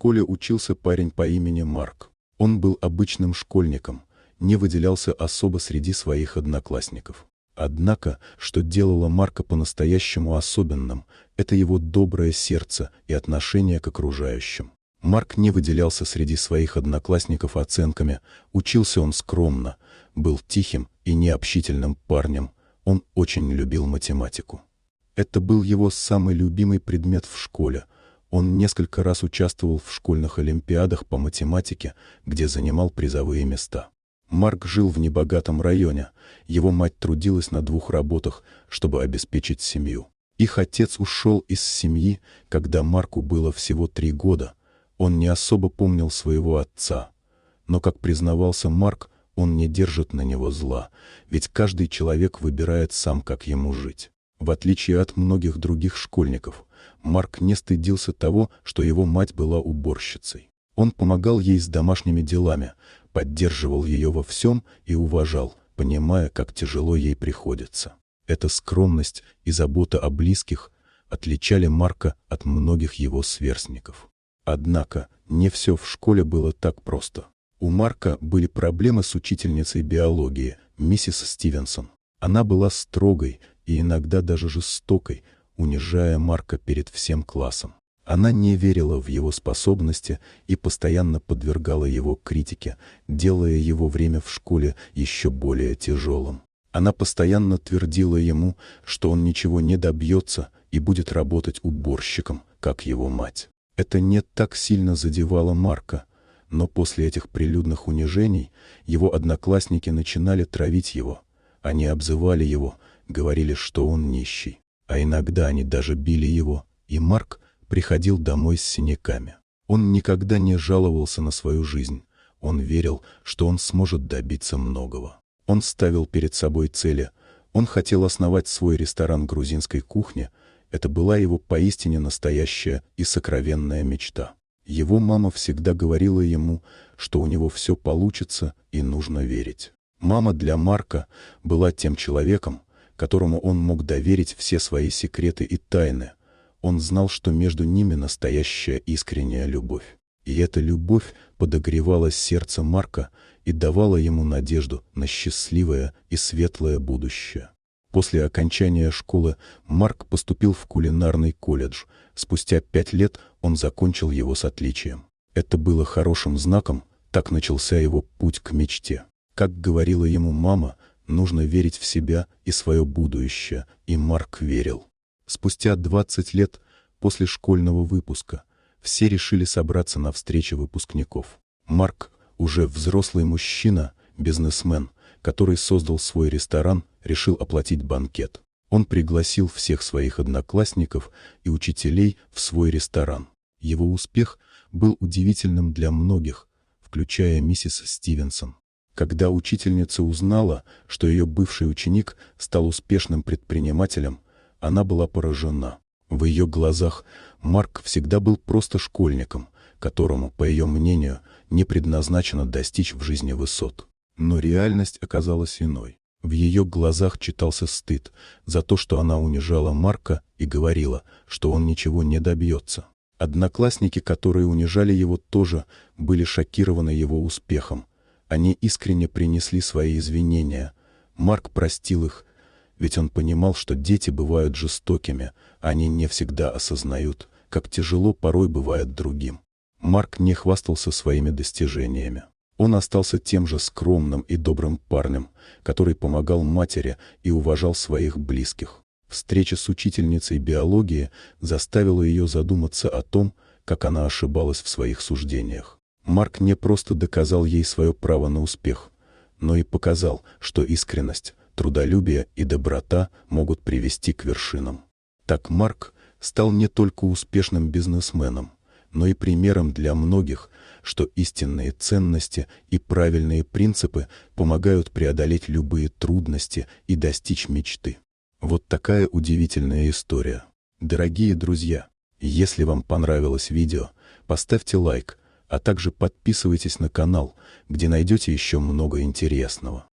школе учился парень по имени Марк. Он был обычным школьником, не выделялся особо среди своих одноклассников. Однако, что делало Марка по-настоящему особенным, это его доброе сердце и отношение к окружающим. Марк не выделялся среди своих одноклассников оценками, учился он скромно, был тихим и необщительным парнем, он очень любил математику. Это был его самый любимый предмет в школе. Он несколько раз участвовал в школьных олимпиадах по математике, где занимал призовые места. Марк жил в небогатом районе, его мать трудилась на 2 работах, чтобы обеспечить семью. Их отец ушел из семьи, когда Марку было всего 3 года. Он не особо помнил своего отца. Но, как признавался Марк, он не держит на него зла, ведь каждый человек выбирает сам, как ему жить. В отличие от многих других школьников, Марк не стыдился того, что его мать была уборщицей. Он помогал ей с домашними делами, поддерживал ее во всем и уважал, понимая, как тяжело ей приходится. Эта скромность и забота о близких отличали Марка от многих его сверстников. Однако не все в школе было так просто. У Марка были проблемы с учительницей биологии, миссис Стивенсон. Она была строгой и иногда даже жестокой, унижая Марка перед всем классом. Она не верила в его способности и постоянно подвергала его критике, делая его время в школе еще более тяжелым. Она постоянно твердила ему, что он ничего не добьется и будет работать уборщиком, как его мать. Это не так сильно задевало Марка, но после этих прилюдных унижений его одноклассники начинали травить его. Они обзывали его, говорили, что он нищий. А иногда они даже били его, и Марк приходил домой с синяками. Он никогда не жаловался на свою жизнь. Он верил, что он сможет добиться многого. Он ставил перед собой цели. Он хотел основать свой ресторан грузинской кухни. Это была его поистине настоящая и сокровенная мечта. Его мама всегда говорила ему, что у него все получится и нужно верить. Мама для Марка была тем человеком, которому он мог доверить все свои секреты и тайны. Он знал, что между ними настоящая искренняя любовь. И эта любовь подогревала сердце Марка и давала ему надежду на счастливое и светлое будущее. После окончания школы Марк поступил в кулинарный колледж. Спустя 5 лет он закончил его с отличием. Это было хорошим знаком, так начался его путь к мечте. Как говорила ему мама, нужно верить в себя и свое будущее, и Марк верил. Спустя 20 лет после школьного выпуска все решили собраться на встрече выпускников. Марк, уже взрослый мужчина, бизнесмен, который создал свой ресторан, решил оплатить банкет. Он пригласил всех своих одноклассников и учителей в свой ресторан. Его успех был удивительным для многих, включая миссис Стивенсон. Когда учительница узнала, что ее бывший ученик стал успешным предпринимателем, она была поражена. В ее глазах Марк всегда был просто школьником, которому, по ее мнению, не предназначено достичь в жизни высот. Но реальность оказалась иной. В ее глазах читался стыд за то, что она унижала Марка и говорила, что он ничего не добьется. Одноклассники, которые унижали его, тоже были шокированы его успехом. Они искренне принесли свои извинения. Марк простил их, ведь он понимал, что дети бывают жестокими, они не всегда осознают, как тяжело порой бывает другим. Марк не хвастался своими достижениями. Он остался тем же скромным и добрым парнем, который помогал матери и уважал своих близких. Встреча с учительницей биологии заставила ее задуматься о том, как она ошибалась в своих суждениях. Марк не просто доказал ей свое право на успех, но и показал, что искренность, трудолюбие и доброта могут привести к вершинам. Так Марк стал не только успешным бизнесменом, но и примером для многих, что истинные ценности и правильные принципы помогают преодолеть любые трудности и достичь мечты. Вот такая удивительная история. Дорогие друзья, если вам понравилось видео, поставьте лайк, а также подписывайтесь на канал, где найдете еще много интересного.